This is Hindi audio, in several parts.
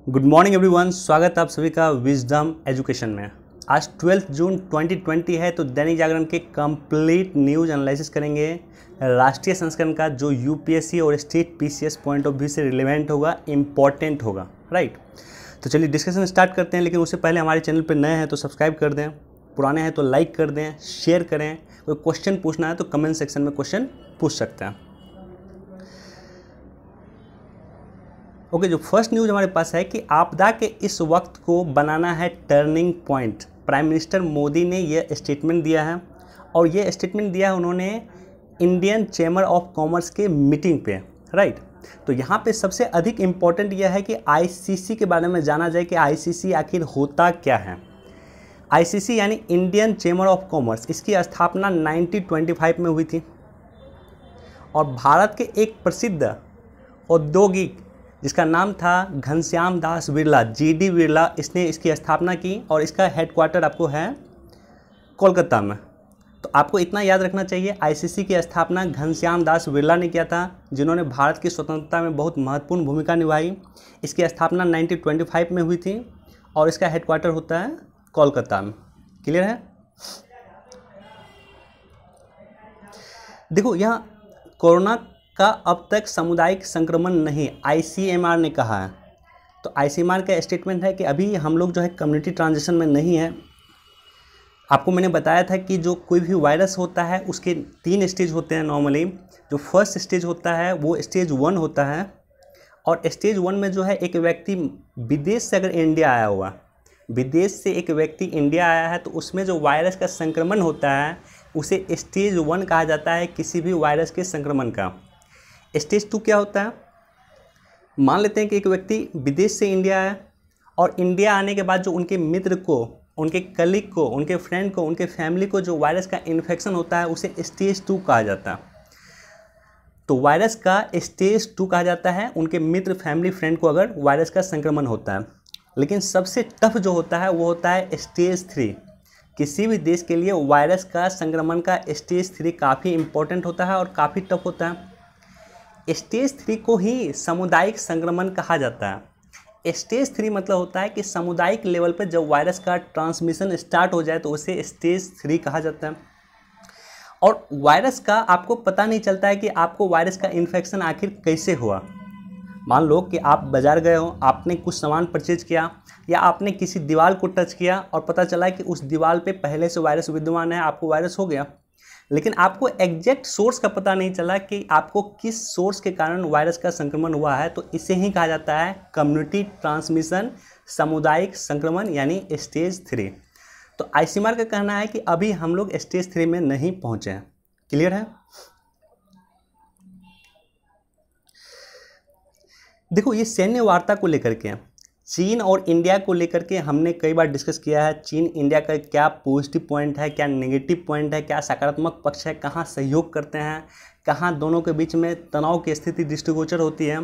गुड मॉर्निंग एवरीवन, स्वागत है आप सभी का विजडम एजुकेशन में। आज 12 जून 2020 है, तो दैनिक जागरण के कंप्लीट न्यूज़ एनालिसिस करेंगे राष्ट्रीय संस्करण का, जो यूपीएससी और state PCS point of view से रिलेवेंट होगा, इम्पॉर्टेंट होगा, राइट। तो चलिए डिस्कशन स्टार्ट करते हैं, लेकिन उससे पहले हमारे चैनल पर नए हैं तो सब्सक्राइब कर दें, पुराने हैं तो लाइक कर दें, शेयर करें। कोई क्वेश्चन पूछना है तो कमेंट सेक्शन में क्वेश्चन पूछ सकते हैं। ओके, जो फर्स्ट न्यूज़ हमारे पास है कि आपदा के इस वक्त को बनाना है turning point. Prime minister Modi ने यह स्टेटमेंट दिया है, और ये स्टेटमेंट दिया है उन्होंने इंडियन चैम्बर ऑफ कॉमर्स के मीटिंग पे, राइट। तो यहाँ पे सबसे अधिक इम्पॉर्टेंट यह है कि आईसीसी के बारे में जाना जाए कि आईसीसी आखिर होता क्या है। आईसीसी यानी इंडियन चैम्बर ऑफ कॉमर्स, इसकी स्थापना 1925 में हुई थी, और भारत के एक प्रसिद्ध औद्योगिक जिसका नाम था घनश्याम दास बिरला, जीडी बिरला, इसने इसकी स्थापना की, और इसका हेडक्वार्टर आपको है कोलकाता में। तो आपको इतना याद रखना चाहिए, आईसीसी की स्थापना घनश्याम दास बिरला ने किया था, जिन्होंने भारत की स्वतंत्रता में बहुत महत्वपूर्ण भूमिका निभाई। इसकी स्थापना 1925 में हुई थी, और इसका हेडक्वार्टर होता है कोलकाता में। क्लियर है? देखो, यहाँ कोरोना का अब तक सामुदायिक संक्रमण नहीं, आईसीएमआर ने कहा है। तो आईसीएमआर का स्टेटमेंट है कि अभी हम लोग जो है कम्युनिटी ट्रांजिशन में नहीं है। आपको मैंने बताया था कि जो कोई भी वायरस होता है उसके 3 स्टेज होते हैं नॉर्मली। जो फर्स्ट स्टेज होता है वो स्टेज 1 होता है, और स्टेज 1 में जो है एक व्यक्ति विदेश से अगर इंडिया आया हुआ, विदेश से एक व्यक्ति इंडिया आया है, तो उसमें जो वायरस का संक्रमण होता है उसे स्टेज 1 कहा जाता है, किसी भी वायरस के संक्रमण का। स्टेज 2 क्या होता है? मान लेते हैं कि एक व्यक्ति विदेश से इंडिया आया, और इंडिया आने के बाद जो उनके मित्र को, उनके कलीग को, उनके फ्रेंड को, उनके फैमिली को जो वायरस का इन्फेक्शन होता है उसे स्टेज 2 कहा जाता है। तो वायरस का स्टेज 2 कहा जाता है उनके मित्र, फैमिली, फ्रेंड को अगर वायरस का संक्रमण होता है। लेकिन सबसे टफ जो होता है वो होता है स्टेज 3। किसी भी देश के लिए वायरस का संक्रमण का स्टेज 3 काफ़ी इंपॉर्टेंट होता है और काफ़ी टफ होता है। स्टेज 3 को ही सामुदायिक संक्रमण कहा जाता है। स्टेज 3 मतलब होता है कि सामुदायिक लेवल पर जब वायरस का ट्रांसमिशन स्टार्ट हो जाए तो उसे स्टेज 3 कहा जाता है। और वायरस का आपको पता नहीं चलता है कि आपको वायरस का इन्फेक्शन आखिर कैसे हुआ। मान लो कि आप बाज़ार गए हो, आपने कुछ सामान परचेज किया, या आपने किसी दीवार को टच किया और पता चला कि उस दीवार पे पहले से वायरस विद्यमान है, आपको वायरस हो गया। लेकिन आपको एग्जैक्ट सोर्स का पता नहीं चला कि आपको किस सोर्स के कारण वायरस का संक्रमण हुआ है, तो इसे ही कहा जाता है कम्युनिटी ट्रांसमिशन, सामुदायिक संक्रमण, यानी स्टेज 3। तो आईसीएमआर का कहना है कि अभी हम लोग स्टेज 3 में नहीं पहुंचे हैं। क्लियर है? देखो, ये सैन्य वार्ता को लेकर के, चीन और इंडिया को लेकर के हमने कई बार डिस्कस किया है। चीन इंडिया का क्या पॉजिटिव पॉइंट है, क्या नेगेटिव पॉइंट है, क्या सकारात्मक पक्ष है, कहाँ सहयोग करते हैं, कहाँ दोनों के बीच में तनाव की स्थिति दृष्टिगोचर होती है।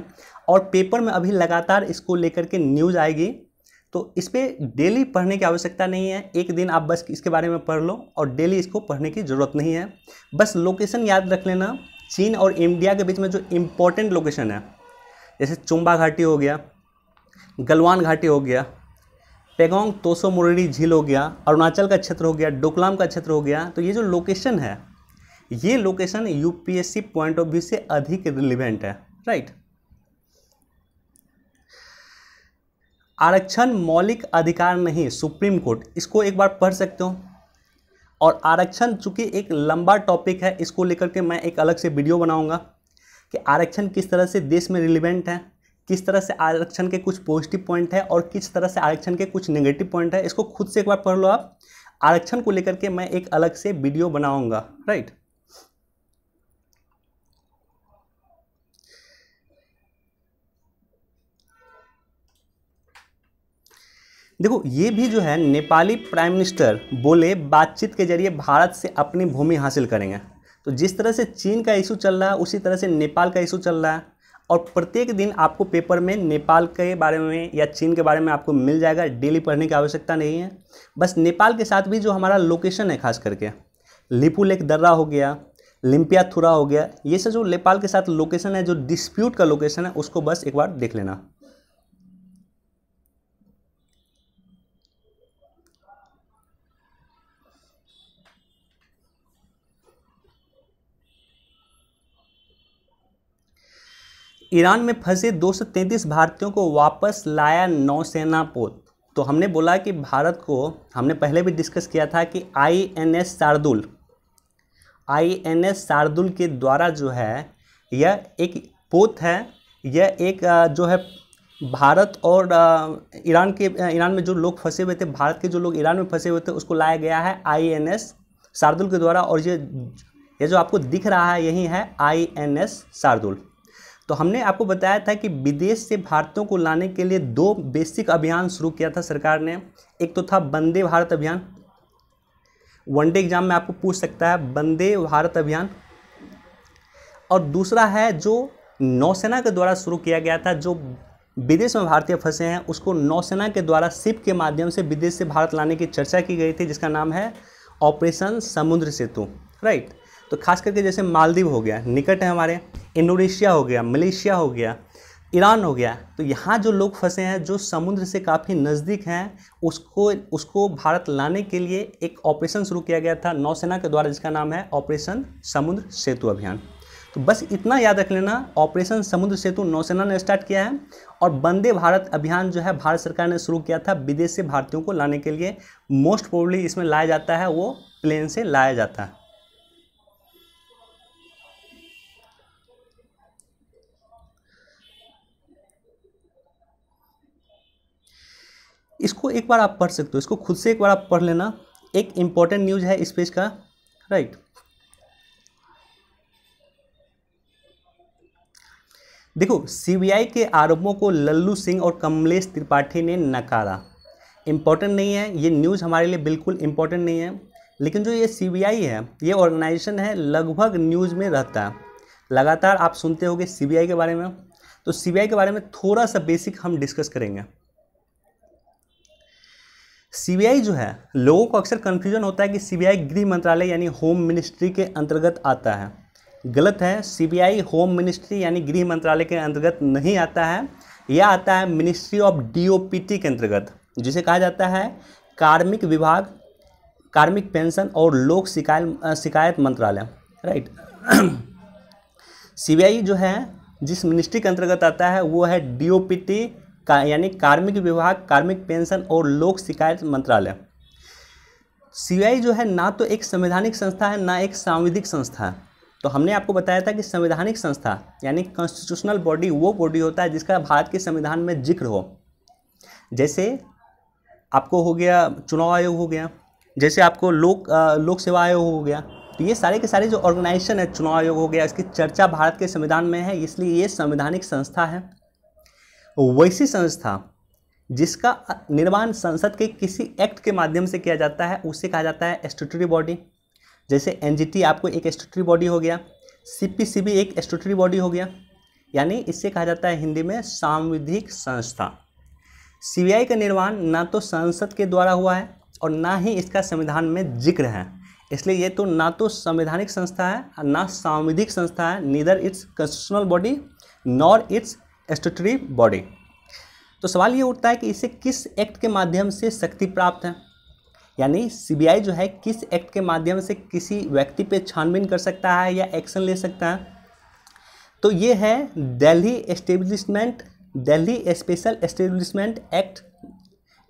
और पेपर में अभी लगातार इसको लेकर के न्यूज़ आएगी, तो इस पर डेली पढ़ने की आवश्यकता नहीं है। एक दिन आप बस इसके बारे में पढ़ लो, और डेली इसको पढ़ने की ज़रूरत नहीं है। बस लोकेशन याद रख लेना, चीन और इंडिया के बीच में जो इम्पोर्टेंट लोकेशन है, जैसे चुम्बा घाटी हो गया, गलवान घाटी हो गया, पेगोंग तोसो मोरिरी झील हो गया, अरुणाचल का क्षेत्र हो गया, डोकलाम का क्षेत्र हो गया। तो ये जो लोकेशन है, ये location UPSC point of view से अधिक रिलेवेंट है, राइट। आरक्षण मौलिक अधिकार नहीं, सुप्रीम कोर्ट, इसको एक बार पढ़ सकते हो। और आरक्षण चूंकि एक लंबा टॉपिक है, इसको लेकर के मैं एक अलग से वीडियो बनाऊंगा कि आरक्षण किस तरह से देश में रिलेवेंट है, किस तरह से आरक्षण के कुछ पॉजिटिव पॉइंट है और किस तरह से आरक्षण के कुछ नेगेटिव पॉइंट है। इसको खुद से एक बार पढ़ लो आप। आरक्षण को लेकर के मैं एक अलग से वीडियो बनाऊंगा, राइट। देखो, ये भी जो है नेपाली प्राइम मिनिस्टर बोले बातचीत के जरिए भारत से अपनी भूमि हासिल करेंगे। तो जिस तरह से चीन का इशू चल रहा है उसी तरह से नेपाल का इशू चल रहा है, और प्रत्येक दिन आपको पेपर में नेपाल के बारे में या चीन के बारे में आपको मिल जाएगा। डेली पढ़ने की आवश्यकता नहीं है। बस नेपाल के साथ भी जो हमारा लोकेशन है, खास करके लिपुलेख दर्रा हो गया, लिम्पियाथुरा हो गया, ये सब जो नेपाल के साथ लोकेशन है, जो डिस्प्यूट का लोकेशन है, उसको बस एक बार देख लेना। ईरान में फंसे 233 भारतीयों को वापस लाया नौसेना पोत। तो हमने बोला कि भारत को, हमने पहले भी डिस्कस किया था कि आईएनएस शार्दुल के द्वारा जो है यह एक पोत है, यह एक जो है भारत और ईरान में जो लोग फंसे हुए थे, भारत के जो लोग ईरान में फंसे हुए थे उसको लाया गया है आईएनएस शार्दुल के द्वारा। और ये जो आपको दिख रहा है यही है आईएनएस शार्दुल। तो हमने आपको बताया था कि विदेश से भारतीयों को लाने के लिए 2 बेसिक अभियान शुरू किया था सरकार ने। एक तो था वंदे भारत अभियान, वनडे एग्जाम में आपको पूछ सकता है वंदे भारत अभियान, और दूसरा है जो नौसेना के द्वारा शुरू किया गया था। जो विदेश में भारतीय फंसे हैं उसको नौसेना के द्वारा शिप के माध्यम से विदेश से भारत लाने की चर्चा की गई थी, जिसका नाम है ऑपरेशन समुद्र सेतु, राइट। तो खास करके जैसे मालदीव हो गया, निकट है हमारे, इंडोनेशिया हो गया, मलेशिया हो गया, ईरान हो गया, तो यहाँ जो लोग फंसे हैं जो समुद्र से काफ़ी नज़दीक हैं उसको भारत लाने के लिए एक ऑपरेशन शुरू किया गया था नौसेना के द्वारा, जिसका नाम है ऑपरेशन समुद्र सेतु अभियान। तो बस इतना याद रख लेना, ऑपरेशन समुद्र सेतु नौसेना ने स्टार्ट किया है, और वंदे भारत अभियान जो है भारत सरकार ने शुरू किया था विदेश से भारतीयों को लाने के लिए। मोस्ट प्रोबेबली इसमें लाया जाता है वो प्लेन से लाया जाता है। इसको एक बार आप पढ़ सकते हो, इसको खुद से एक बार आप पढ़ लेना, एक इम्पॉर्टेंट न्यूज़ है इस पेज का, राइट। देखो, सीबीआई के आरोपों को लल्लू सिंह और कमलेश त्रिपाठी ने नकारा। इम्पॉर्टेंट नहीं है ये न्यूज़, हमारे लिए बिल्कुल इम्पॉर्टेंट नहीं है, लेकिन जो ये सीबीआई है, ये ऑर्गेनाइजेशन है, लगभग न्यूज़ में रहता है, लगातार आप सुनते होंगे सीबीआई के बारे में। तो सीबीआई के बारे में थोड़ा सा बेसिक हम डिस्कस करेंगे। सीबीआई जो है, लोगों को अक्सर कन्फ्यूजन होता है कि सीबीआई गृह मंत्रालय यानी होम मिनिस्ट्री के अंतर्गत आता है। गलत है, सीबीआई होम मिनिस्ट्री यानी गृह मंत्रालय के अंतर्गत नहीं आता है, यह आता है मिनिस्ट्री ऑफ डीओपीटी के अंतर्गत, जिसे कहा जाता है कार्मिक विभाग, कार्मिक पेंशन और लोक शिकायत मंत्रालय, राइट। सीबीआई जो है जिस मिनिस्ट्री के अंतर्गत आता है वो है डीओपीटी का, यानी कार्मिक विभाग, कार्मिक पेंशन और लोक शिकायत मंत्रालय। सीबीआई जो है ना तो एक संवैधानिक संस्था है ना एक सांविधिक संस्था है। तो हमने आपको बताया था कि संवैधानिक संस्था यानी कॉन्स्टिट्यूशनल बॉडी वो बॉडी होता है जिसका भारत के संविधान में जिक्र हो। जैसे आपको हो गया चुनाव आयोग हो गया, जैसे आपको लोक सेवा आयोग हो गया। तो ये सारे के सारे जो ऑर्गेनाइजेशन है, चुनाव आयोग हो गया, इसकी चर्चा भारत के संविधान में है, इसलिए ये संवैधानिक संस्था है। वैसी संस्था जिसका निर्माण संसद के किसी एक्ट के माध्यम से किया जाता है उसे कहा जाता है स्टैट्यूटरी बॉडी। जैसे एनजीटी आपको एक स्टैट्यूटरी बॉडी हो गया, सीपीसीबी एक स्टैट्यूटरी बॉडी हो गया, यानी इससे कहा जाता है हिंदी में सांविधिक संस्था। सीबीआई का निर्माण ना तो संसद के द्वारा हुआ है और ना ही इसका संविधान में जिक्र है, इसलिए ये तो ना तो संवैधानिक संस्था है और ना सांविधिक संस्था है, neither it's constitutional body nor it's statutory body. तो सवाल ये उठता है कि इसे किस एक्ट के माध्यम से शक्ति प्राप्त है, यानी सीबीआई जो है किस एक्ट के माध्यम से किसी व्यक्ति पे छानबीन कर सकता है या एक्शन ले सकता है। तो ये है दिल्ली स्पेशल एस्टेब्लिशमेंट एक्ट।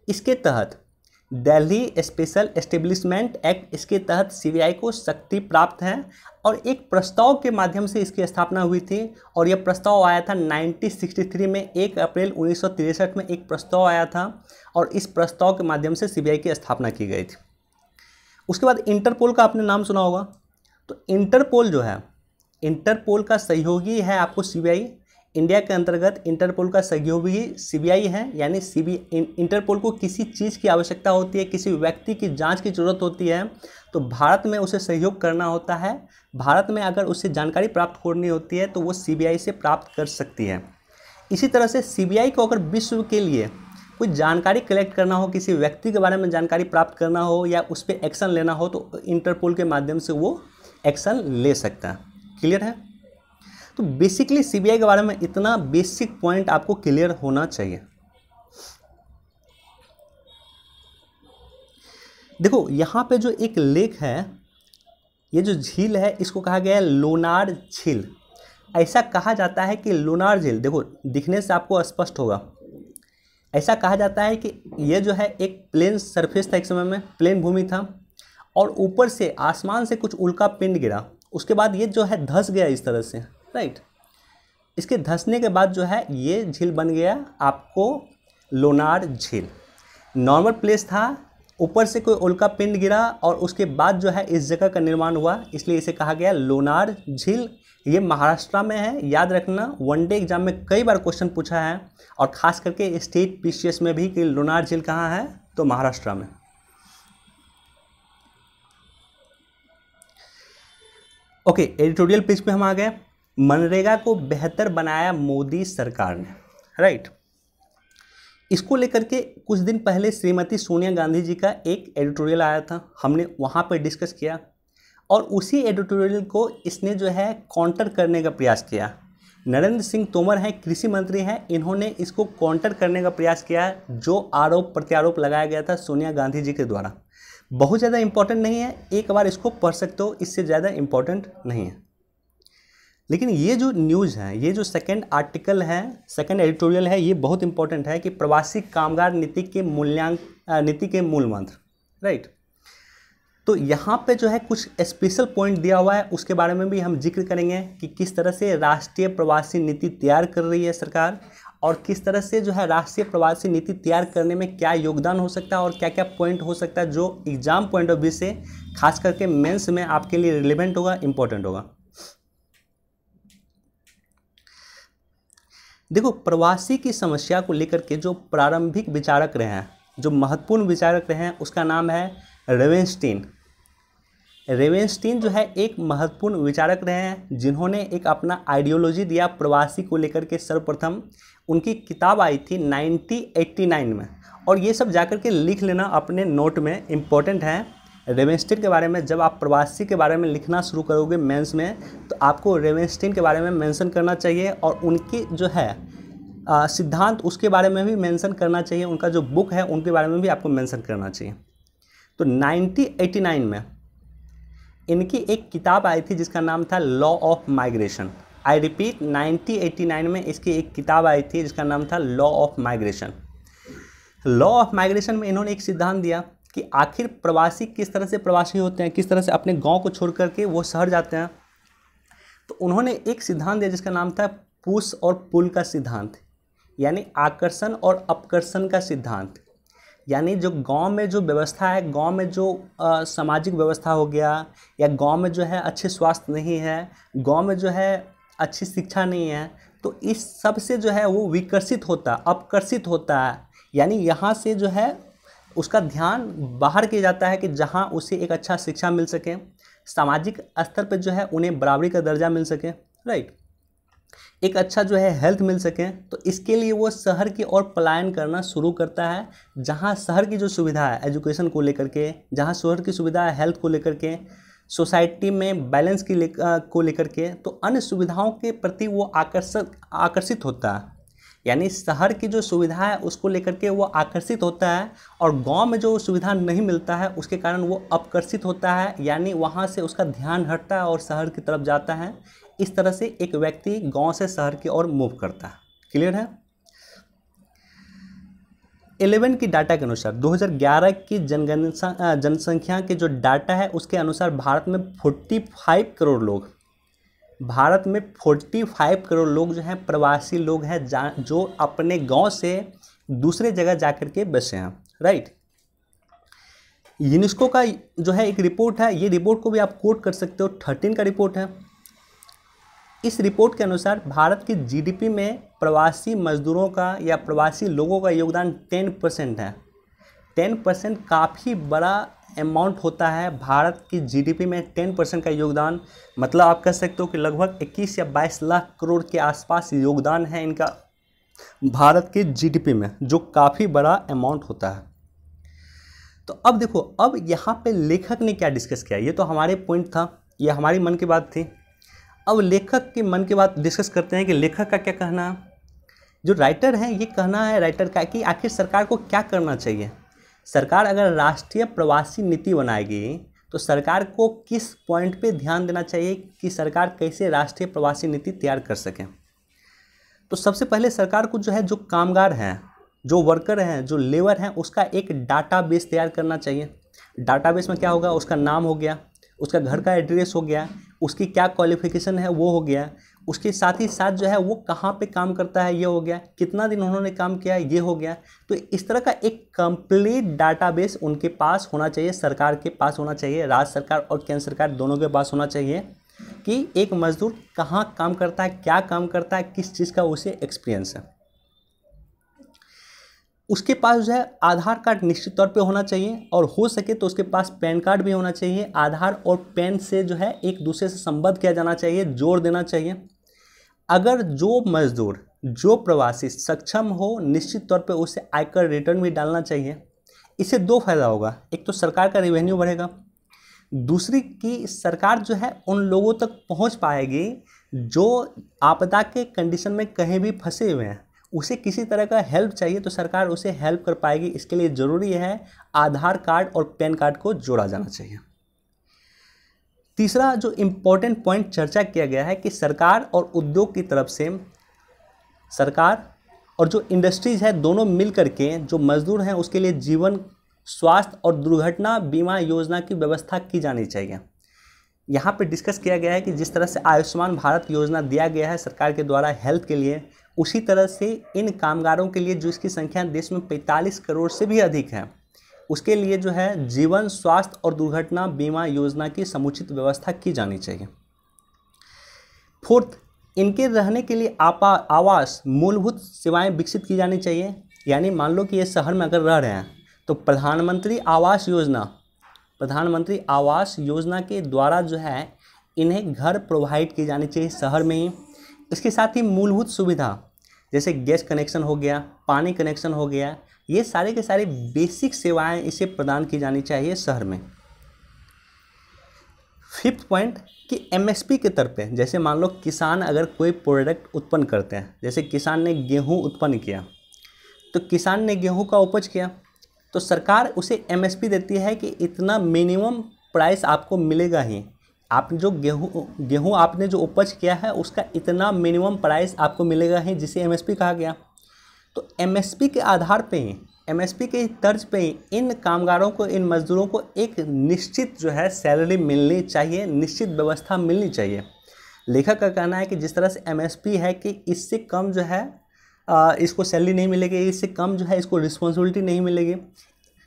इसके तहत दिल्ली स्पेशल एस्टेब्लिशमेंट एक्ट, इसके तहत सीबीआई को शक्ति प्राप्त है और एक प्रस्ताव के माध्यम से इसकी स्थापना हुई थी। और यह प्रस्ताव आया था 1963 में, 1 अप्रैल 1963 में एक प्रस्ताव आया था और इस प्रस्ताव के माध्यम से सीबीआई की स्थापना की गई थी। उसके बाद इंटरपोल का आपने नाम सुना होगा। तो इंटरपोल जो है, इंटरपोल का सहयोगी है आपको सीबीआई। इंडिया के अंतर्गत इंटरपोल का सहयोगी सीबीआई है, यानी इंटरपोल को किसी चीज़ की आवश्यकता होती है, किसी व्यक्ति की जांच की जरूरत होती है तो भारत में उसे सहयोग करना होता है। भारत में अगर उसे जानकारी प्राप्त करनी होती है तो वो सीबीआई से प्राप्त कर सकती है। इसी तरह से सीबीआई को अगर विश्व के लिए कोई जानकारी कलेक्ट करना हो, किसी व्यक्ति के बारे में जानकारी प्राप्त करना हो या उस पर एक्शन लेना हो तो इंटरपोल के माध्यम से वो एक्शन ले सकता है। क्लियर है? तो बेसिकली सीबीआई के बारे में इतना बेसिक पॉइंट आपको क्लियर होना चाहिए। देखो यहाँ पे जो एक लेक है, ये जो झील है इसको कहा गया है लोनार झील। ऐसा कहा जाता है कि लूनार झील, देखो दिखने से आपको स्पष्ट होगा, ऐसा कहा जाता है कि ये जो है एक प्लेन सरफेस था, एक समय में प्लेन भूमि था और ऊपर से आसमान से कुछ उल्का पिंड गिरा, उसके बाद ये जो है धंस गया इस तरह से, राइट। इसके धंसने के बाद जो है ये झील बन गया आपको लोनार झील। नॉर्मल प्लेस था, ऊपर से कोई उल्का पिंड गिरा और उसके बाद जो है इस जगह का निर्माण हुआ, इसलिए इसे कहा गया लोनार झील। ये महाराष्ट्र में है, याद रखना, वनडे एग्जाम में कई बार क्वेश्चन पूछा है और खास करके स्टेट पीसीएस में भी कि लोनार झील कहाँ है, तो महाराष्ट्र में। ओके, एडिटोरियल पेज पे हम आ गए। मनरेगा को बेहतर बनाया मोदी सरकार ने, राइट। इसको लेकर के कुछ दिन पहले श्रीमती सोनिया गांधी जी का एक एडिटोरियल आया था, हमने वहाँ पर डिस्कस किया और उसी एडिटोरियल को इसने जो है काउंटर करने का प्रयास किया। नरेंद्र सिंह तोमर हैं, कृषि मंत्री हैं, इन्होंने इसको काउंटर करने का प्रयास किया जो आरोप प्रत्यारोप लगाया गया था सोनिया गांधी जी के द्वारा। बहुत ज़्यादा इंपॉर्टेंट नहीं है, एक बार इसको पढ़ सकते हो, इससे ज़्यादा इंपॉर्टेंट नहीं है। लेकिन ये जो न्यूज़ है, ये जो सेकंड आर्टिकल है, सेकंड एडिटोरियल है, ये बहुत इंपॉर्टेंट है कि प्रवासी कामगार नीति के मूल मंत्र, राइट। तो यहाँ पे जो है कुछ स्पेशल पॉइंट दिया हुआ है, उसके बारे में भी हम जिक्र करेंगे कि किस तरह से राष्ट्रीय प्रवासी नीति तैयार कर रही है सरकार और किस तरह से जो है राष्ट्रीय प्रवासी नीति तैयार करने में क्या योगदान हो सकता है और क्या क्या पॉइंट हो सकता है जो एग्जाम पॉइंट ऑफ व्यू से खास करके मेंस में आपके लिए रिलेवेंट होगा, इंपॉर्टेंट होगा। देखो, प्रवासी की समस्या को लेकर के जो प्रारंभिक विचारक रहे हैं, जो महत्वपूर्ण विचारक रहे हैं, उसका नाम है रेवेनस्टीन। रेवेनस्टीन जो है एक महत्वपूर्ण विचारक रहे हैं जिन्होंने एक अपना आइडियोलॉजी दिया प्रवासी को लेकर के। सर्वप्रथम उनकी किताब आई थी 1989 में, और ये सब जाकर के लिख लेना अपने नोट में, इम्पोर्टेंट है। रेवेनस्टीन के बारे में जब आप प्रवासी के बारे में लिखना शुरू करोगे मेंस में, तो आपको रेवेनस्टीन के बारे में मेंशन करना चाहिए और उनकी जो है सिद्धांत उसके बारे में भी मेंशन करना चाहिए, उनका जो बुक है उनके बारे में भी आपको मेंशन करना चाहिए। तो 1989 में इनकी एक किताब आई थी जिसका नाम था law of migration. I repeat, 1989 में इसकी एक किताब आई थी जिसका नाम था law of migration. Law of migration में इन्होंने एक सिद्धांत दिया कि आखिर प्रवासी किस तरह से प्रवासी होते हैं, किस तरह से अपने गांव को छोड़ करके वो शहर जाते हैं। तो उन्होंने एक सिद्धांत दिया जिसका नाम था पुश और पुल का सिद्धांत, यानी आकर्षण और अपकर्षण का सिद्धांत। यानी जो गांव में जो व्यवस्था है, गांव में जो सामाजिक व्यवस्था हो गया, या गांव में जो है अच्छे स्वास्थ्य नहीं है, गांव में जो है अच्छी शिक्षा नहीं है, तो इस सब से जो है वो विकसित होता, अपकर्षित होता है। यानी यहाँ से जो है उसका ध्यान बाहर किया जाता है कि जहाँ उसे एक अच्छा शिक्षा मिल सके, सामाजिक स्तर पर जो है उन्हें बराबरी का दर्जा मिल सके, राइट, एक अच्छा जो है हेल्थ मिल सके। तो इसके लिए वो शहर की ओर पलायन करना शुरू करता है, जहाँ शहर की जो सुविधा है एजुकेशन को लेकर के, जहाँ शहर की सुविधा है हेल्थ को लेकर के, सोसाइटी में बैलेंस को लेकर के, तो अन्य सुविधाओं के प्रति वो आकर्षित होता है। यानी शहर की जो सुविधा है उसको लेकर के वो आकर्षित होता है, और गांव में जो सुविधा नहीं मिलता है उसके कारण वो अपकर्षित होता है, यानी वहाँ से उसका ध्यान हटता है और शहर की तरफ जाता है। इस तरह से एक व्यक्ति गांव से शहर की ओर मूव करता है। क्लियर है? 11 की डाटा के अनुसार 2011 की जनसंख्या के जो डाटा है उसके अनुसार भारत में 45 करोड़ लोग, भारत में 45 करोड़ लोग जो हैं प्रवासी लोग हैं, जो अपने गांव से दूसरे जगह जाकर के बसे हैं, राइट। यूनेस्को का जो है एक रिपोर्ट है, ये रिपोर्ट को भी आप कोट कर सकते हो, 13 का रिपोर्ट है। इस रिपोर्ट के अनुसार भारत की जीडीपी में प्रवासी मजदूरों का या प्रवासी लोगों का योगदान 10% है। 10% काफ़ी बड़ा अमाउंट होता है। भारत की जीडीपी में 10% का योगदान, मतलब आप कह सकते हो कि लगभग 21 या 22 लाख करोड़ के आसपास योगदान है इनका भारत की जीडीपी में, जो काफ़ी बड़ा अमाउंट होता है। तो अब देखो, अब यहाँ पे लेखक ने क्या डिस्कस किया, ये तो हमारे पॉइंट था, ये हमारी मन की बात थी। अब लेखक के मन की बात डिस्कस करते हैं कि लेखक का क्या कहना है। जो राइटर है, ये कहना है राइटर का कि आखिर सरकार को क्या करना चाहिए। सरकार अगर राष्ट्रीय प्रवासी नीति बनाएगी तो सरकार को किस पॉइंट पे ध्यान देना चाहिए कि सरकार कैसे राष्ट्रीय प्रवासी नीति तैयार कर सके। तो सबसे पहले सरकार को जो है जो कामगार हैं, जो वर्कर हैं, जो लेबर हैं, उसका एक डाटाबेस तैयार करना चाहिए। डाटाबेस में क्या होगा, उसका नाम हो गया, उसका घर का एड्रेस हो गया, उसकी क्या क्वालिफिकेशन है वो हो गया, उसके साथ ही साथ जो है वो कहाँ पे काम करता है ये हो गया, कितना दिन उन्होंने काम किया ये हो गया। तो इस तरह का एक कंप्लीट डाटाबेस उनके पास होना चाहिए, सरकार के पास होना चाहिए, राज्य सरकार और केंद्र सरकार दोनों के पास होना चाहिए कि एक मजदूर कहाँ काम करता है, क्या काम करता है, किस चीज़ का उसे एक्सपीरियंस है। उसके पास जो है आधार कार्ड निश्चित तौर पे होना चाहिए और हो सके तो उसके पास पैन कार्ड भी होना चाहिए। आधार और पैन से जो है एक दूसरे से संबद्ध किया जाना चाहिए, जोड़ देना चाहिए। अगर जो मजदूर, जो प्रवासी सक्षम हो, निश्चित तौर पे उसे आयकर रिटर्न भी डालना चाहिए। इससे दो फायदा होगा, एक तो सरकार का रेवेन्यू बढ़ेगा, दूसरी कि सरकार जो है उन लोगों तक पहुंच पाएगी जो आपदा के कंडीशन में कहीं भी फंसे हुए हैं, उसे किसी तरह का हेल्प चाहिए तो सरकार उसे हेल्प कर पाएगी। इसके लिए ज़रूरी है आधार कार्ड और पैन कार्ड को जोड़ा जाना चाहिए। तीसरा जो इम्पोर्टेंट पॉइंट चर्चा किया गया है कि सरकार और उद्योग की तरफ से, सरकार और जो इंडस्ट्रीज़ है दोनों मिल करके जो मजदूर हैं उसके लिए जीवन, स्वास्थ्य और दुर्घटना बीमा योजना की व्यवस्था की जानी चाहिए। यहाँ पे डिस्कस किया गया है कि जिस तरह से आयुष्मान भारत योजना दिया गया है सरकार के द्वारा हेल्थ के लिए, उसी तरह से इन कामगारों के लिए जो इसकी संख्या देश में 45 करोड़ से भी अधिक है, उसके लिए जो है जीवन, स्वास्थ्य और दुर्घटना बीमा योजना की समुचित व्यवस्था की जानी चाहिए। फोर्थ, इनके रहने के लिए आवास, मूलभूत सेवाएं विकसित की जानी चाहिए। यानी मान लो कि ये शहर में अगर रह रहे हैं तो प्रधानमंत्री आवास योजना के द्वारा जो है इन्हें घर प्रोवाइड की जानी चाहिए शहर में ही। इसके साथ ही मूलभूत सुविधा जैसे गैस कनेक्शन हो गया, पानी कनेक्शन हो गया, ये सारे के सारे बेसिक सेवाएं इसे प्रदान की जानी चाहिए शहर में। फिफ्थ पॉइंट कि एमएसपी के तरफ पे, जैसे मान लो किसान अगर कोई प्रोडक्ट उत्पन्न करते हैं, जैसे किसान ने गेहूं उत्पन्न किया, तो किसान ने गेहूं का उपज किया तो सरकार उसे एमएसपी देती है कि इतना मिनिमम प्राइस आपको मिलेगा ही। आप जो गेहूं आपने जो उपज किया है उसका इतना मिनिमम प्राइस आपको मिलेगा ही, जिसे एमएसपी कहा गया। तो एमएसपी के आधार पे ही, एमएसपी के तर्ज पे ही इन कामगारों को, इन मजदूरों को एक निश्चित जो है सैलरी मिलनी चाहिए, निश्चित व्यवस्था मिलनी चाहिए। लेखक का कहना है कि जिस तरह से एमएसपी है कि इससे कम जो है इसको सैलरी नहीं मिलेगी, इससे कम जो है इसको रिस्पॉन्सिबिलिटी नहीं मिलेगी,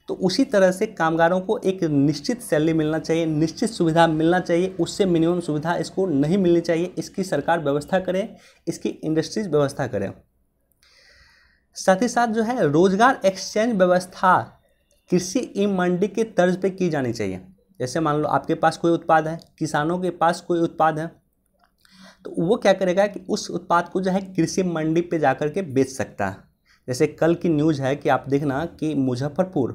तो उसी तरह से कामगारों को एक निश्चित सैलरी मिलना चाहिए, निश्चित सुविधा मिलना चाहिए, उससे मिनिमम सुविधा इसको नहीं मिलनी चाहिए। इसकी सरकार व्यवस्था करे, इसकी इंडस्ट्रीज व्यवस्था करे। साथ ही साथ जो है रोजगार एक्सचेंज व्यवस्था कृषि ई मंडी के तर्ज पे की जानी चाहिए। जैसे मान लो आपके पास कोई उत्पाद है, किसानों के पास कोई उत्पाद है, तो वो क्या करेगा कि उस उत्पाद को जो है कृषि मंडी पे जाकर के बेच सकता है। जैसे कल की न्यूज़ है कि आप देखना कि मुजफ्फरपुर,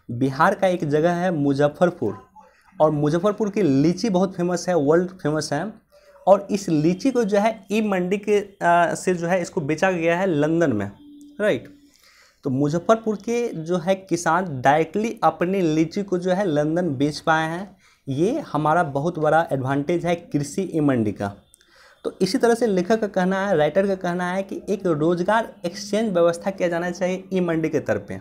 बिहार का एक जगह है मुजफ्फरपुर, और मुजफ्फरपुर की लीची बहुत फेमस है, वर्ल्ड फेमस है, और इस लीची को जो है ई मंडी के से जो है इसको बेचा गया है लंदन में, राइट। तो मुजफ्फरपुर के जो है किसान डायरेक्टली अपनी लीची को जो है लंदन बेच पाए हैं। ये हमारा बहुत बड़ा एडवांटेज है कृषि ई मंडी का। तो इसी तरह से लेखक का कहना है, राइटर का कहना है कि एक रोजगार एक्सचेंज व्यवस्था किया जाना चाहिए ई मंडी के तरफ पे।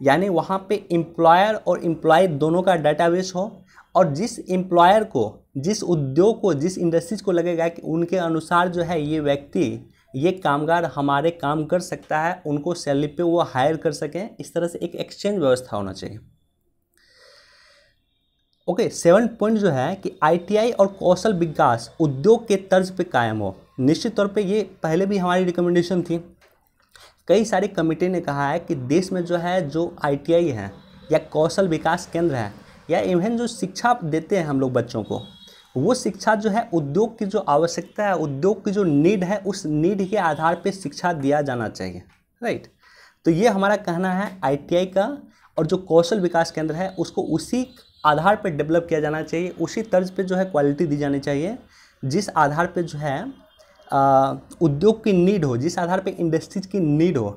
यानी वहाँ पे एम्प्लॉयर और एम्प्लॉय दोनों का डाटाबेस हो, और जिस एम्प्लॉयर को, जिस उद्योग को, जिस इंडस्ट्रीज को लगेगा कि उनके अनुसार जो है ये व्यक्ति, ये कामगार हमारे काम कर सकता है, उनको सैलरी पे वो हायर कर सकें। इस तरह से एक एक्सचेंज व्यवस्था होना चाहिए। ओके, 7 पॉइंट जो है कि आईटीआई और कौशल विकास उद्योग के तर्ज पे कायम हो। निश्चित तौर पे ये पहले भी हमारी रिकमेंडेशन थी। कई सारी कमेटी ने कहा है कि देश में जो है जो आईटीआई है या कौशल विकास केंद्र है, या इवन जो शिक्षा देते हैं हम लोग बच्चों को, वो शिक्षा जो है उद्योग की जो आवश्यकता है, उद्योग की जो नीड है, उस नीड के आधार पे शिक्षा दिया जाना चाहिए, राइट। तो ये हमारा कहना है आईटीआई का, और जो कौशल विकास केंद्र है उसको उसी आधार पे डेवलप किया जाना चाहिए, उसी तर्ज पे जो है क्वालिटी दी जानी चाहिए, जिस आधार पे जो है उद्योग की नीड हो, जिस आधार पे इंडस्ट्रीज की नीड हो,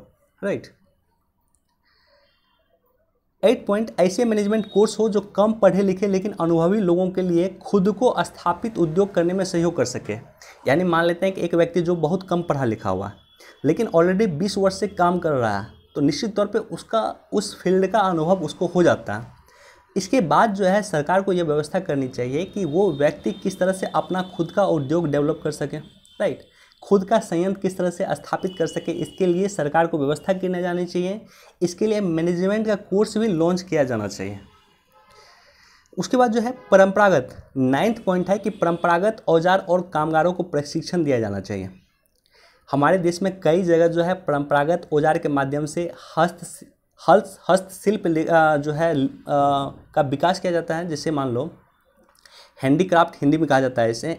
राइट। 8 पॉइंट ऐसे मैनेजमेंट कोर्स हो जो कम पढ़े लिखे लेकिन अनुभवी लोगों के लिए खुद को स्थापित उद्योग करने में सहयोग कर सके। यानी मान लेते हैं कि एक व्यक्ति जो बहुत कम पढ़ा लिखा हुआ है लेकिन ऑलरेडी 20 वर्ष से काम कर रहा है, तो निश्चित तौर पे उसका उस फील्ड का अनुभव उसको हो जाता है। इसके बाद जो है सरकार को ये व्यवस्था करनी चाहिए कि वो व्यक्ति किस तरह से अपना खुद का उद्योग डेवलप कर सके, राइट, खुद का संयंत्र किस तरह से स्थापित कर सके, इसके लिए सरकार को व्यवस्था की जानी चाहिए। इसके लिए मैनेजमेंट का कोर्स भी लॉन्च किया जाना चाहिए। उसके बाद जो है परंपरागत 9th पॉइंट है कि परंपरागत औजार और कामगारों को प्रशिक्षण दिया जाना चाहिए। हमारे देश में कई जगह जो है परंपरागत औजार के माध्यम से हस्तशिल्प जो है का विकास किया जाता है। जैसे मान लो हैंडीक्राफ्ट हिंदी में कहा जाता है, इसे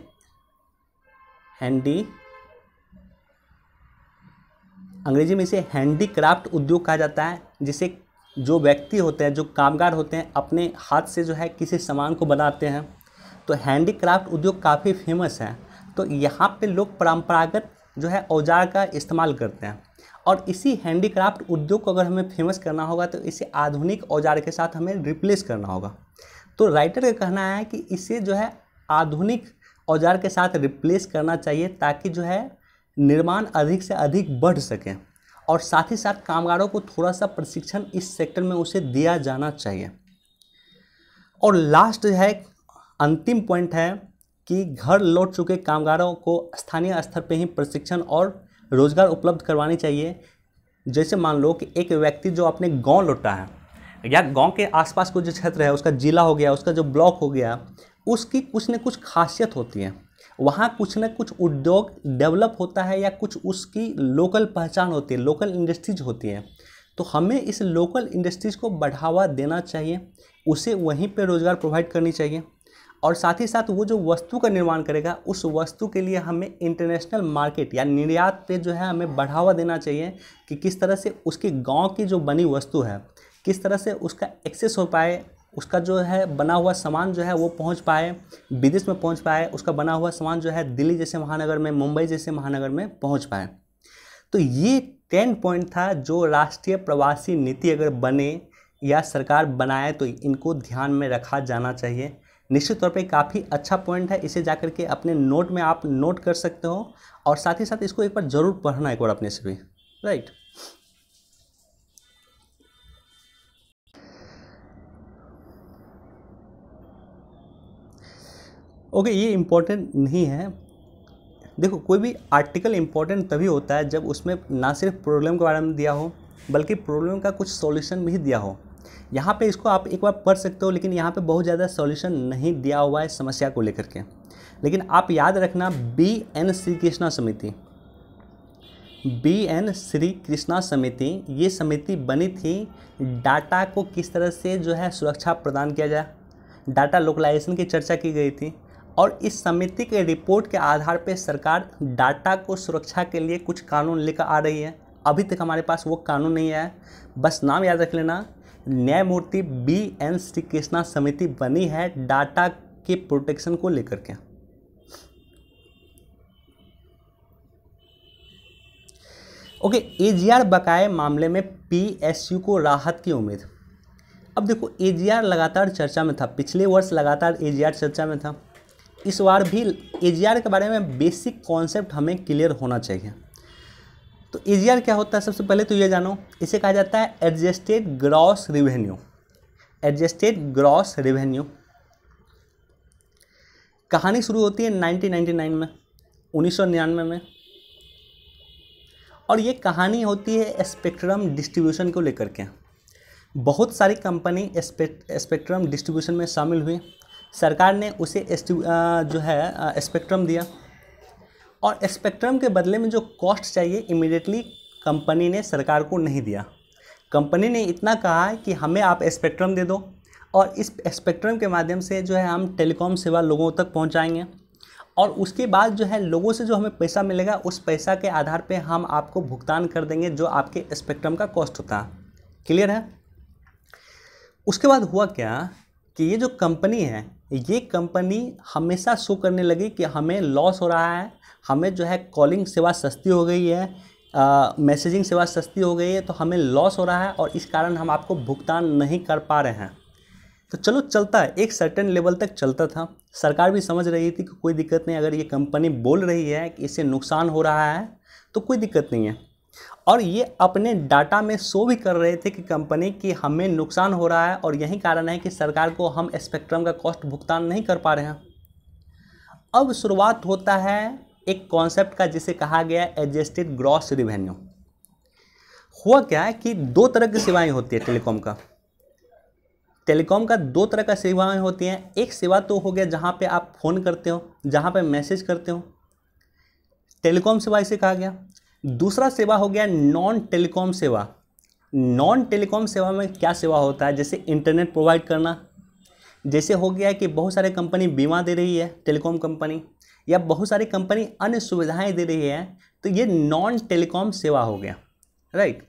अंग्रेजी में इसे हैंडीक्राफ्ट उद्योग कहा जाता है, जिसे जो व्यक्ति होते हैं, जो कामगार होते हैं, अपने हाथ से जो है किसी सामान को बनाते हैं। तो हैंडीक्राफ्ट उद्योग काफ़ी फेमस है। तो यहाँ पे लोग परंपरागत जो है औजार का इस्तेमाल करते हैं और इसी हैंडीक्राफ्ट उद्योग को अगर हमें फेमस करना होगा तो इसे आधुनिक औजार के साथ हमें रिप्लेस करना होगा। तो राइटर का कहना है कि इसे जो है आधुनिक औजार के साथ रिप्लेस करना चाहिए ताकि जो है निर्माण अधिक से अधिक बढ़ सके और साथ ही साथ कामगारों को थोड़ा सा प्रशिक्षण इस सेक्टर में उसे दिया जाना चाहिए। और लास्ट है अंतिम पॉइंट है कि घर लौट चुके कामगारों को स्थानीय स्तर पे ही प्रशिक्षण और रोजगार उपलब्ध करवानी चाहिए। जैसे मान लो कि एक व्यक्ति जो अपने गांव लौटा है या गांव के आसपास को जो क्षेत्र है, उसका जिला हो गया, उसका जो ब्लॉक हो गया, उसकी कुछ न कुछ खासियत होती है, वहाँ कुछ न कुछ उद्योग डेवलप होता है या कुछ उसकी लोकल पहचान होती है, लोकल इंडस्ट्रीज होती है। तो हमें इस लोकल इंडस्ट्रीज को बढ़ावा देना चाहिए, उसे वहीं पे रोज़गार प्रोवाइड करनी चाहिए और साथ ही साथ वो जो वस्तु का निर्माण करेगा उस वस्तु के लिए हमें इंटरनेशनल मार्केट या निर्यात पे जो है हमें बढ़ावा देना चाहिए कि किस तरह से उसके गांव की जो बनी वस्तु है किस तरह से उसका एक्सेस हो पाए, उसका जो है बना हुआ सामान जो है वो पहुंच पाए, विदेश में पहुंच पाए, उसका बना हुआ सामान जो है दिल्ली जैसे महानगर में, मुंबई जैसे महानगर में पहुंच पाए। तो ये 10 पॉइंट था जो राष्ट्रीय प्रवासी नीति अगर बने या सरकार बनाए तो इनको ध्यान में रखा जाना चाहिए। निश्चित तौर पे काफ़ी अच्छा पॉइंट है, इसे जाकर के अपने नोट में आप नोट कर सकते हो और साथ ही साथ इसको एक बार ज़रूर पढ़ना एक बार अपने से भी, राइट। ओके, ये इम्पोर्टेंट नहीं है। देखो, कोई भी आर्टिकल इम्पोर्टेंट तभी होता है जब उसमें ना सिर्फ प्रॉब्लम के बारे में दिया हो बल्कि प्रॉब्लम का कुछ सॉल्यूशन भी दिया हो। यहाँ पे इसको आप एक बार पढ़ सकते हो, लेकिन यहाँ पे बहुत ज़्यादा सॉल्यूशन नहीं दिया हुआ है समस्या को लेकर के। लेकिन आप याद रखना, BN श्री कृष्णा समिति, ये समिति बनी थी डाटा को किस तरह से जो है सुरक्षा प्रदान किया जाए, डाटा लोकलाइजेशन की चर्चा की गई थी और इस समिति के रिपोर्ट के आधार पर सरकार डाटा को सुरक्षा के लिए कुछ कानून लेकर आ रही है। अभी तक हमारे पास वो कानून नहीं आया, बस नाम याद रख लेना, न्यायमूर्ति BN श्री कृष्णा समिति बनी है डाटा के प्रोटेक्शन को लेकर के। ओके, AGR बकाये मामले में PSU को राहत की उम्मीद। अब देखो, AGR लगातार चर्चा में था, पिछले वर्ष लगातार AGR चर्चा में था, इस बार भी AGR के बारे में बेसिक कॉन्सेप्ट हमें क्लियर होना चाहिए। तो AGR क्या होता है, सबसे पहले तो ये जानो, इसे कहा जाता है एडजस्टेड ग्रॉस रेवेन्यू। कहानी शुरू होती है 1999 में, 1999 में, और ये कहानी होती है स्पेक्ट्रम डिस्ट्रीब्यूशन को लेकर के। बहुत सारी कंपनी स्पेक्ट्रम डिस्ट्रीब्यूशन में शामिल हुई, सरकार ने उसे जो है स्पेक्ट्रम दिया और स्पेक्ट्रम के बदले में जो कॉस्ट चाहिए इमीडिएटली कंपनी ने सरकार को नहीं दिया। कंपनी ने इतना कहा है कि हमें आप स्पेक्ट्रम दे दो और इस स्पेक्ट्रम के माध्यम से जो है हम टेलीकॉम सेवा लोगों तक पहुंचाएंगे और उसके बाद जो है लोगों से जो हमें पैसा मिलेगा उस पैसा के आधार पे हम आपको भुगतान कर देंगे जो आपके स्पेक्ट्रम का कॉस्ट होता है। क्लियर है? उसके बाद हुआ क्या कि ये जो कंपनी है, ये कंपनी हमेशा शो करने लगी कि हमें लॉस हो रहा है, हमें जो है कॉलिंग सेवा सस्ती हो गई है, मैसेजिंग सेवा सस्ती हो गई है तो हमें लॉस हो रहा है और इस कारण हम आपको भुगतान नहीं कर पा रहे हैं। तो चलो चलता है, एक सर्टेन लेवल तक चलता था, सरकार भी समझ रही थी कि कोई दिक्कत नहीं, अगर ये कंपनी बोल रही है कि इससे नुकसान हो रहा है तो कोई दिक्कत नहीं है। और ये अपने डाटा में शो भी कर रहे थे कि कंपनी की हमें नुकसान हो रहा है और यही कारण है कि सरकार को हम स्पेक्ट्रम का कॉस्ट भुगतान नहीं कर पा रहे हैं। अब शुरुआत होता है एक कॉन्सेप्ट का जिसे कहा गया एडजस्टेड ग्रॉस रिवेन्यू। हुआ क्या है कि दो तरह की सेवाएं होती है टेलीकॉम का दो तरह का सेवाएं होती हैं। एक सेवा तो हो गया जहां पे आप फ़ोन करते हो, जहां पे मैसेज करते हो, टेलीकॉम सेवा इसे कहा गया। दूसरा सेवा हो गया नॉन टेलीकॉम सेवा। नॉन टेलीकॉम सेवा में क्या सेवा होता है, जैसे इंटरनेट प्रोवाइड करना, जैसे हो गया कि बहुत सारे कंपनी बीमा दे रही है टेलीकॉम कंपनी, या बहुत सारी कंपनी अन्य सुविधाएं दे रही है, तो ये नॉन टेलीकॉम सेवा हो गया, राइट।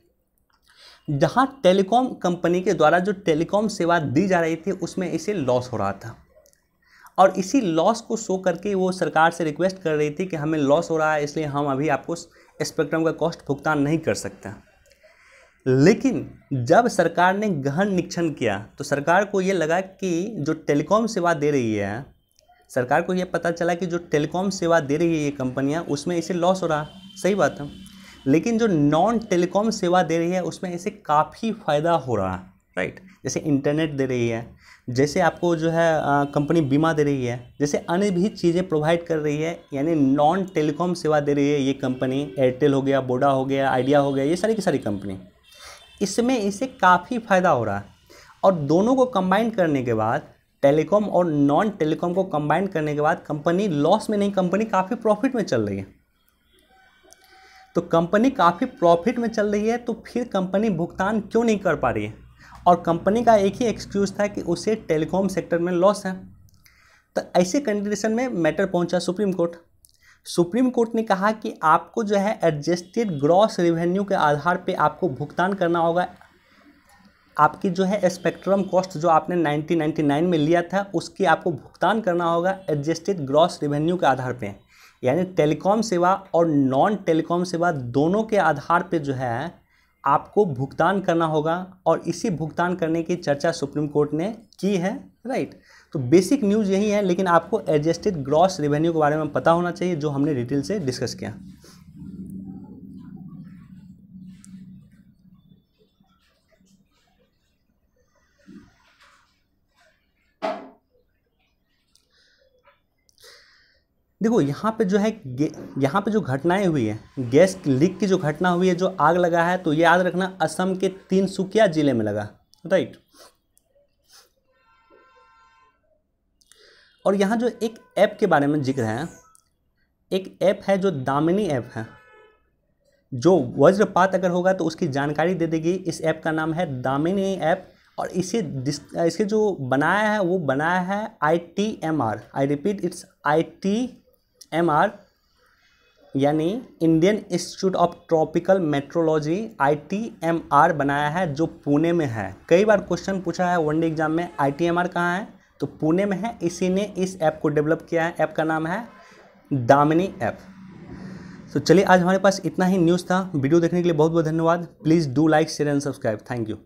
जहां टेलीकॉम कंपनी के द्वारा जो टेलीकॉम सेवा दी जा रही थी उसमें इसे लॉस हो रहा था और इसी लॉस को शो करके वो सरकार से रिक्वेस्ट कर रही थी कि हमें लॉस हो रहा है, इसलिए हम अभी आपको स्पेक्ट्रम का कॉस्ट भुगतान नहीं कर सकते। लेकिन जब सरकार ने गहन निरीक्षण किया तो सरकार को ये लगा कि जो टेलीकॉम सेवा दे रही है, सरकार को ये पता चला कि जो टेलीकॉम सेवा दे रही है ये कंपनियां, उसमें इसे लॉस हो रहा है, सही बात है। लेकिन जो नॉन टेलीकॉम सेवा दे रही है उसमें इसे काफ़ी फ़ायदा हो रहा है, राइट। जैसे इंटरनेट दे रही है, जैसे आपको जो है कंपनी बीमा दे रही है, जैसे अन्य भी चीज़ें प्रोवाइड कर रही है, यानी नॉन टेलीकॉम सेवा दे रही है ये कंपनी। एयरटेल हो गया, वोडा हो गया, आइडिया हो गया, ये सारी की सारी कंपनी, इसमें इसे काफ़ी फ़ायदा हो रहा है। और दोनों को कंबाइन करने के बाद, टेलीकॉम और नॉन टेलीकॉम को कंबाइन करने के बाद कंपनी लॉस में नहीं, कंपनी काफ़ी प्रॉफिट में चल रही है। तो कंपनी काफ़ी प्रॉफिट में चल रही है तो फिर कंपनी भुगतान क्यों नहीं कर पा रही है? और कंपनी का एक ही एक्सक्यूज़ था कि उसे टेलीकॉम सेक्टर में लॉस है। तो ऐसे कंडीशन में मैटर पहुंचा सुप्रीम कोर्ट। सुप्रीम कोर्ट ने कहा कि आपको जो है एडजस्टेड ग्रॉस रेवेन्यू के आधार पे आपको भुगतान करना होगा। आपकी जो है स्पेक्ट्रम कॉस्ट जो आपने 1999 में लिया था उसकी आपको भुगतान करना होगा एडजस्टेड ग्रॉस रेवेन्यू के आधार पे, यानी टेलीकॉम सेवा और नॉन टेलीकॉम सेवा दोनों के आधार पे जो है आपको भुगतान करना होगा। और इसी भुगतान करने की चर्चा सुप्रीम कोर्ट ने की है, राइट। तो बेसिक न्यूज़ यही है, लेकिन आपको एडजस्टेड ग्रॉस रेवेन्यू के बारे में पता होना चाहिए जो हमने डिटेल से डिस्कस किया। देखो यहाँ पे जो है यहाँ पे जो घटनाएं हुई है, गैस लीक की जो घटना हुई है, जो आग लगा है, तो याद रखना असम के तिनसुकिया जिले में लगा, राइट। और यहाँ जो एक ऐप के बारे में जिक्र है, एक ऐप है जो दामिनी ऐप है, जो वज्रपात अगर होगा तो उसकी जानकारी दे देगी। इस ऐप का नाम है दामिनी ऐप और इसके जो बनाया है वो बनाया है ITMR, I repeat it's ITMR, यानी Indian institute of tropical metrology, ITMR बनाया है जो पुणे में है। कई बार क्वेश्चन पूछा है वनडे एग्जाम में, ITMR कहाँ है, तो पुणे में है। इसी ने इस ऐप को डेवलप किया है, ऐप का नाम है दामिनी ऐप। तो चलिए आज हमारे पास इतना ही न्यूज़ था। वीडियो देखने के लिए बहुत बहुत धन्यवाद। Please do like, share and subscribe. Thank you.